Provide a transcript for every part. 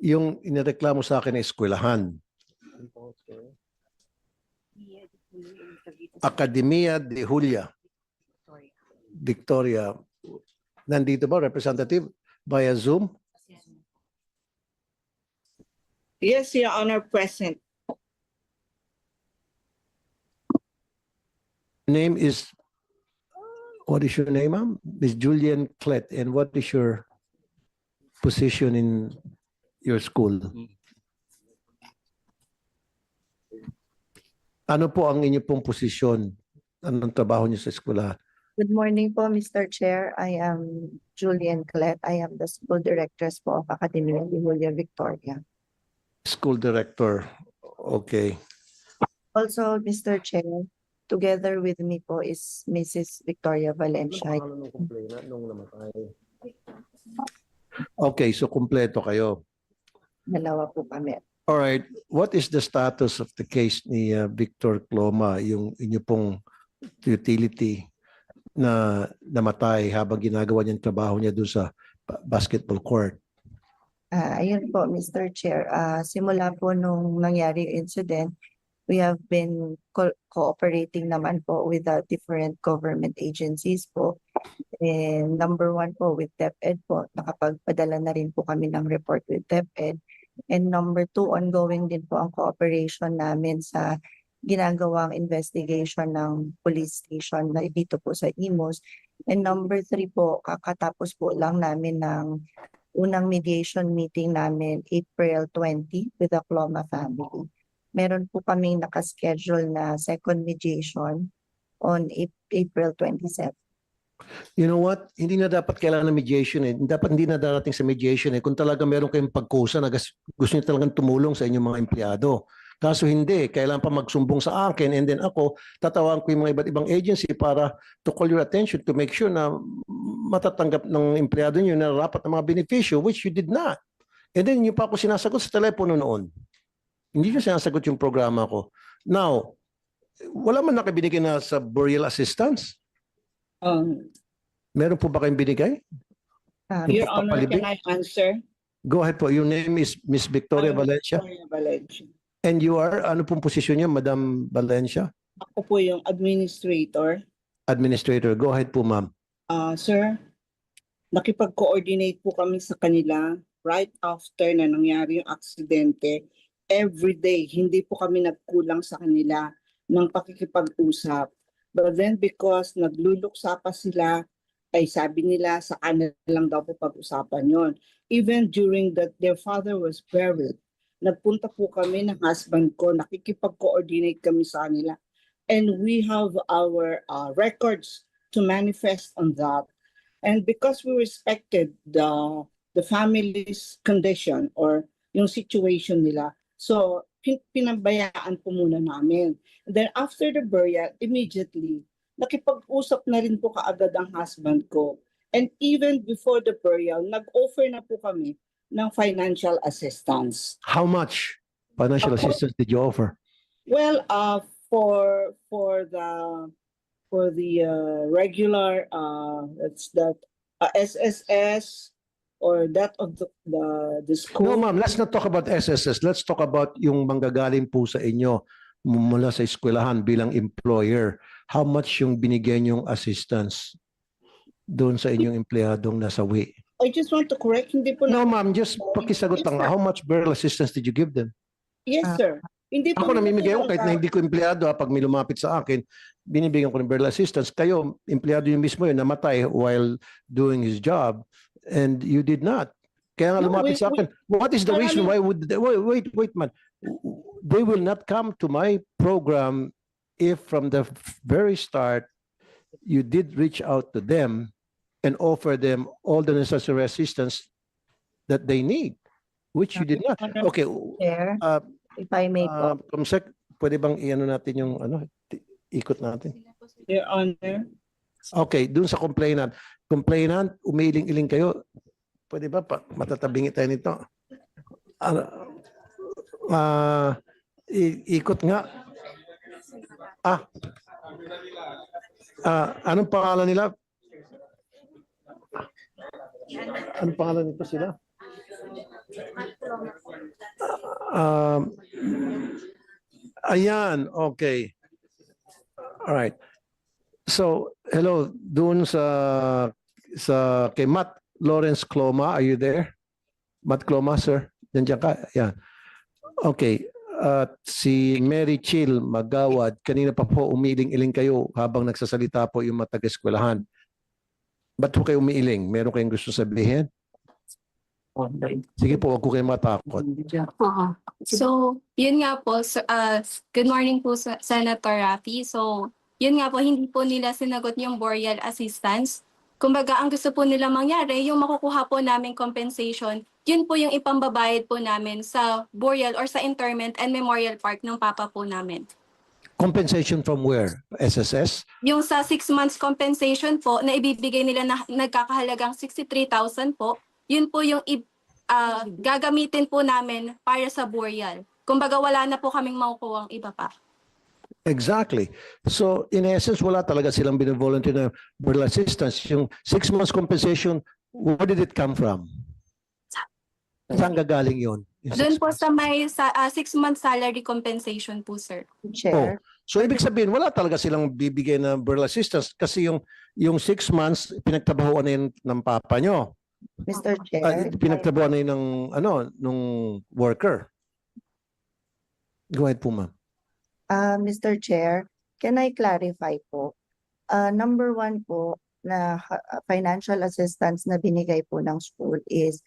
yung inireklamo sa akin na eskwelahan. Academia de Julia. Victoria. Nandito ba, Representative? Via Zoom? Yes, Your Honor, present. Name is, what is your name, ma'am? Miss Julian Clet. And what is your position in your school? Ano po ang inyo pong posisyon? Anong trabaho niyo sa eskwela? Good morning po, Mr. Chair. I am Julian Clet. I am the school director po of Academia de Julia Victoria. School director. Okay. Also, Mr. Chair, together with me po is Mrs. Victoria Valencia. Okay, so kumpleto kayo. Dalawa po kami. All right. What is the status of the case ni Victor Cloma, yung inyo pong utility na namatay habang ginagawa niyang trabaho niya doon sa basketball court? Ayun po, Mr. Chair. Simula po nung nangyari yung incident, we have been cooperating naman po with the different government agencies po. And number one po with DepEd po, nakapagpadala na rin po kami ng report with DepEd. And number two, ongoing din po ang cooperation namin sa ginagawang investigation ng police station na dito po sa Imus. And number three po, kakatapos po lang namin ng unang mediation meeting namin April 20 with the Cloma family. Meron po kaming nakaschedule na second mediation on April 27. You know what? Hindi na dapat kailangan ng mediation eh. Dapat hindi na darating sa mediation eh. Kung talaga meron kayong pagkusa na gusto niyo talagang tumulong sa inyong mga empleyado. Kaso hindi, kailangan pa magsumbong sa akin and then ako, tatawag ko yung mga iba't ibang agency para to call your attention to make sure na matatanggap ng empleyado niyo na rapat ng mga benepisyo, which you did not. And then yung pa ako sinasagot sa telepono noon. Hindi niyo sinasagot yung programa ko. Now, wala man nakabinigay na sa burial assistance? Meron po ba kayong binigay? Your Honor, can I answer? Go ahead po. Your name is Miss Victoria Valencia. Victoria Valencia. And you are, ano pong posisyon niyo, Madam Valencia? Ako po yung administrator. Administrator. Go ahead po, ma'am. Sir, nakipag-coordinate po kami sa kanila right after na nangyari yung aksidente. Every day, hindi po kami nagkulang sa kanila ng pakikipag-usap. But then because nagluluksa pa sila, ay sabi nila sa kanila lang daw po pag-usapan yon. Even during that their father was buried, nagpunta po kami ng husband ko, nakikipag-coordinate kami sa kanila. And we have our records to manifest on that. And because we respected the family's condition or yung situation nila, so pinabayaan po muna namin. And then after the burial, immediately, nakipag-usap na rin po kaagad ang husband ko. And even before the burial, nag-offer na po kami ng financial assistance. How much financial assistance did you offer? Well, for the regular that's that SSS or that of the school. No, ma'am, let's not talk about SSS. Let's talk about yung manggagaling po sa inyo mula sa eskwelahan bilang employer. How much yung binigay niyong assistance doon sa inyong empleyadong nasa WI? I just want to correct, hindi po No, na. ma'am, just pakisagot lang. How much burial assistance did you give them? Yes, sir. Hindi po Ako namimigay ko naman kahit na hindi ko empleyado, pag may lumapit sa akin, binibigyan ko ng burial assistance. Kayo, empleyado yung mismo yun, namatay while doing his job, and you did not. Kaya nga No, lumapit sa akin. What is the reason why would they, wait, man. They will not come to my program if from the very start you did reach out to them and offer them all the necessary assistance that they need, which you did not. Okay. Chair, if I may po. Comsec, pwede bang i-ano natin yung ikot natin? Your Honor. Okay, dun sa complainant. Complainant, umiling-iling kayo. Pwede ba matatabingi tayo nito? Ikot nga. Anong pangalan nila? Anong pangalan nito sila? Um, ayan, okay. All right. So, hello, doon sa kay Matt Lawrence Cloma, are you there? Matt Cloma, sir? Nandiyan ka? Yeah. Okay. At si Mary Chill Magawad, kanina pa po umiiling-iling kayo habang nagsasalita po yung mga taga-eskwelahan. Ba't po kayo umiiling? Meron kayong gusto sabihin? Sige po, wag ko kayo matakot. Oo. So, yun nga po, good morning po Senator Raffy. So, yun nga po, hindi po nila sinagot yung boreal assistance. Kumbaga, ang gusto po nila mangyari, yung makukuha po namin compensation, yun po yung ipambabayad po namin sa boreal or sa interment and memorial park ng papa po namin. Compensation from where? SSS? Yung sa 6 months compensation po na ibibigay nila na nagkakahalagang 63,000 po, yun po yung gagamitin po namin para sa boreal. Kumbaga wala na po kaming makukuha ang iba pa. Exactly. So, in essence, wala talaga silang binavolunteer na burial assistance. Yung 6 months compensation, where did it come from? Saan gagaling yun? Yung Doon 6 po months? sa may 6 months salary compensation po, sir. Chair. So, ibig sabihin, wala talaga silang bibigay na burial assistance kasi yung 6 months, pinagtrabahoan na yun ng papa nyo. Mr. Chair. Pinagtrabahoan na yun ng, nung worker. Go ahead po, ma'am. Mr. Chair, can I clarify po? Number 1 po na financial assistance na binigay po ng school is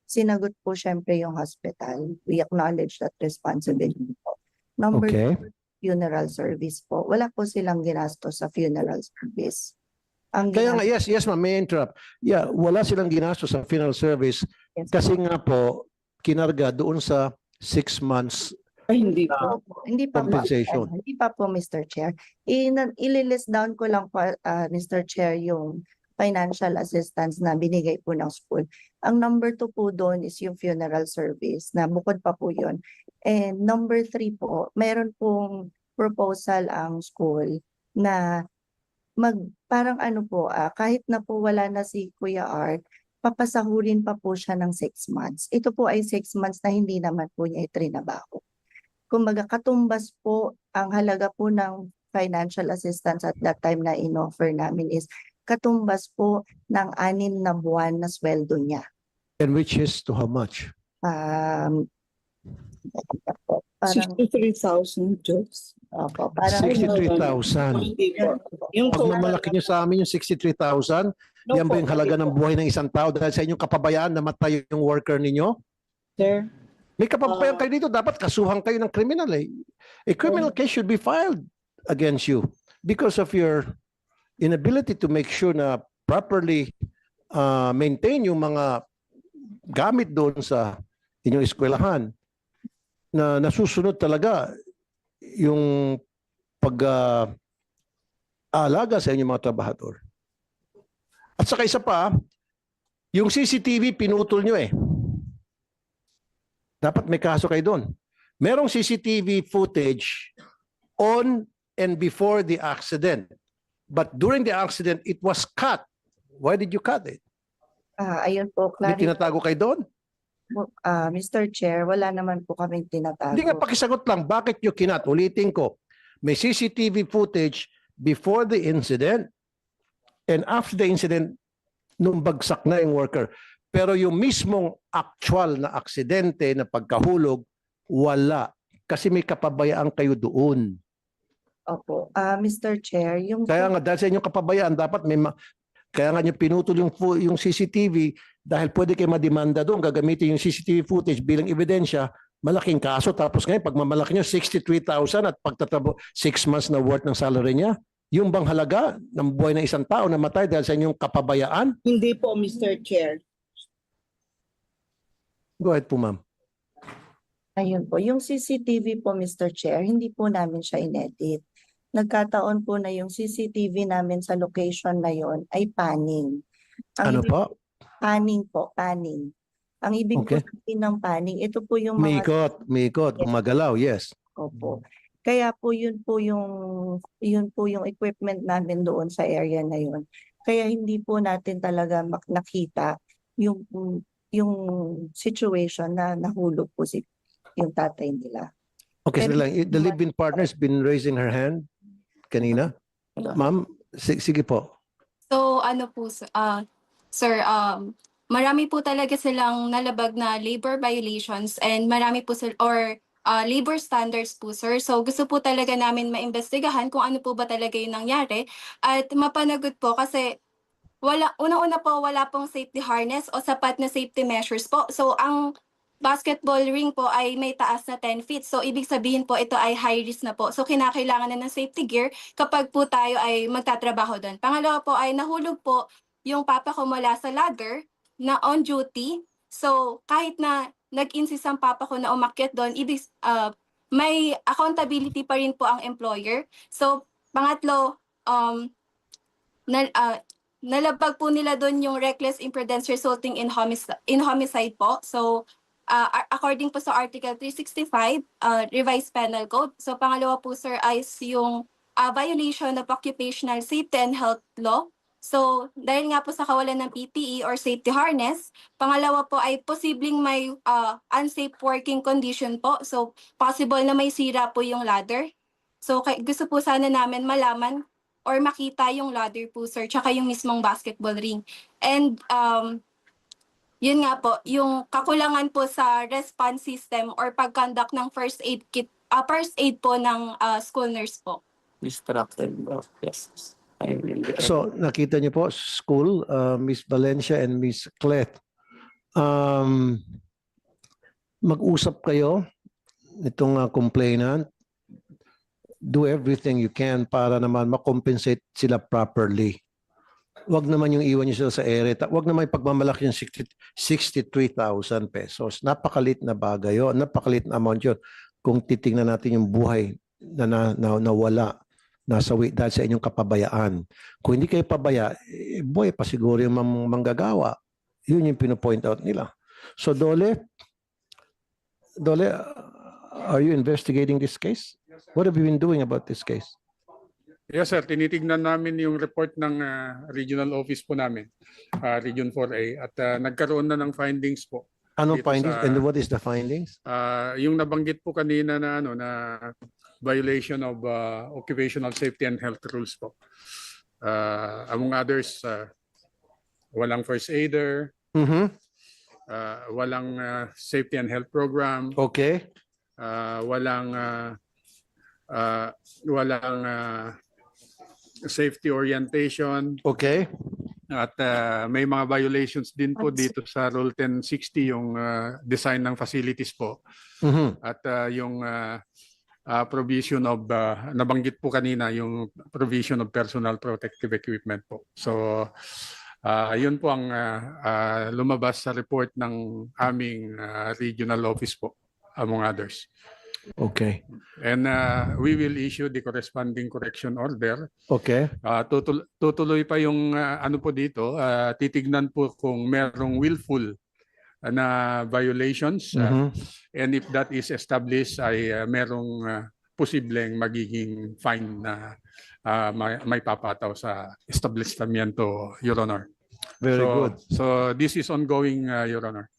sinagot po syempre yung hospital. We acknowledge that responsibility po. Number Okay. 2, funeral service po. Wala po silang ginastos sa funeral service. Ang Kaya nga, yes, ma'am, may interrupt. Yeah, wala silang ginastos sa funeral service Yes. kasi nga po, kinarga doon sa 6 months. Ay, hindi po. Hindi pa po, Compensation. hindi pa po, Mr. Chair. Ililist down ko lang po, Mr. Chair, yung financial assistance na binigay po ng school. Ang number 2 po doon is yung funeral service na bukod pa po yun. And number 3 po, meron pong proposal ang school na parang ano po, kahit na po wala na si Kuya Art, papasahurin pa po siya ng 6 months. Ito po ay 6 months na hindi naman po niya itrinabaho. Kumbaga katumbas po ang halaga po ng financial assistance at that time na in-offer namin is katumbas po ng 6 na buwan na sweldo niya. And which is to how much? Parang 63,000 jobs. opo, parang 63,000. Hindi po. Yung Pag namalaki nyo sa amin yung 63,000, yan ba yung halaga ng buhay ng isang tao dahil sa inyong kapabayaan namatay yung worker ninyo? Sir, May kapabayaan kayo dito, dapat kasuhan kayo ng criminal eh. A criminal case should be filed against you because of your inability to make sure na properly maintain yung mga gamit doon sa inyong eskwelahan na nasusunod talaga yung pag-aalaga sa inyong mga trabahador. At saka isa pa, yung CCTV pinutol nyo eh. Dapat may kaso kayo doon. Merong CCTV footage on and before the accident. But during the accident, it was cut. Why did you cut it? ayun po, May tinatago kayo doon? Mr. Chair, wala naman po kaming tinatago. Hindi nga pakisagot lang, bakit nyo kinat? Ulitin ko, may CCTV footage before the incident and after the incident, nung bagsak na yung worker. Pero yung mismong actual na aksidente na pagkahulog, wala. Kasi may kapabayaan kayo doon. Opo. Mr. Chair, yung Kaya nga dahil sa inyong kapabayaan, dapat kaya nga nyo pinutol yung CCTV dahil pwede kayo mademanda doon, gagamitin yung CCTV footage bilang ebidensya, malaking kaso. Tapos ngayon, pag mamalaki nyo, 63,000 at pagtatabo 6 months na worth ng salary niya, yung bang halaga ng buhay ng isang tao na matay dahil sa inyong kapabayaan? hindi po, Mr. Chair. Go ahead po, ma'am. ayun po, yung CCTV po, Mr. Chair, hindi po namin siya inedit. Nagkataon po na yung CCTV namin sa location na yon ay panning. Ano po? Panning po, panning. Ang ibig po Okay. sabihin ng panning, ito po yung mga Miikot, gumagalaw, yes. Opo. Kaya po yun po yung equipment namin doon sa area na yun. Kaya hindi po natin talaga nakita yung yung situation na nahulog po yung tatay nila. Okay, Pero- sandali lang. The live-in partner has been raising her hand kanina. Ma'am, sige po. So ano po, sir, marami po talaga silang nalabag na labor violations and marami po labor standards po, sir. So gusto po talaga namin maimbestigahan kung ano po ba talaga yung nangyari at mapanagot po kasi unang-una po wala pong safety harness o sapat na safety measures po. So ang basketball ring po ay may taas na 10 feet. So ibig sabihin po ito ay high risk na po. So kinakailangan na ng safety gear kapag po tayo ay magtatrabaho doon. Pangalawa po ay nahulog po yung papa ko mula sa ladder na on duty. So kahit na nag-insist ang papa ko na umakyat doon, may accountability pa rin po ang employer. So pangatlo, nalabag po nila doon yung reckless imprudence resulting in homicide po. So according po sa Article 365, Revised Penal Code. So pangalawa po, sir, ay yung violation of occupational safety and health law. So dahil nga po sa kawalan ng PPE or safety harness, pangalawa po ay posibleng may unsafe working condition po. So possible na may sira po yung ladder. So gusto po sana namin malaman or makita yung ladder po, sir, tsaka yung mismong basketball ring. And yun nga po, yung kakulangan po sa response system or pag-conduct ng first aid po ng school nurse po. Distracted bro. Yes. So, nakita niyo po, school, Miss Valencia and Miss Cleth. Mag-usap kayo itong complainant. Do everything you can para naman makompensate sila properly. Wag naman yung iwan niyo sila sa ere. Wag naman pagmamalaki yung 63,000 pesos. Napakalit na bagay yun. Napakalit na amount yun. Kung titingnan natin yung buhay na nawala, nasawi dahil sa inyong kapabayaan. Kung hindi kayo pabaya, buhay pa siguro yung manggagawa. Yun yung pinopoint out nila. So Dole, are you investigating this case? What have you been doing about this case? Yes sir, tinitignan namin yung report ng regional office po namin, Region 4A, at nagkaroon na ng findings po. Anong Dito findings sa- and what is the findings? Yung nabanggit po kanina na violation of occupational safety and health rules po. Among others, walang first aider, walang safety and health program, Okay. walang safety orientation, Okay. at may mga violations din po dito sa Rule 1060, yung design ng facilities po, at yung provision of nabanggit po kanina, yung provision of personal protective equipment po. So yun po ang lumabas sa report ng aming regional office po, among others. Okay. And we will issue the corresponding correction order. Okay. Tutuloy pa yung ano po dito, titignan po kung merong willful na violations, and if that is established ay merong posibleng magiging fine na may papataw sa establishmento, Your Honor. Very So- good. So this is ongoing, Your Honor.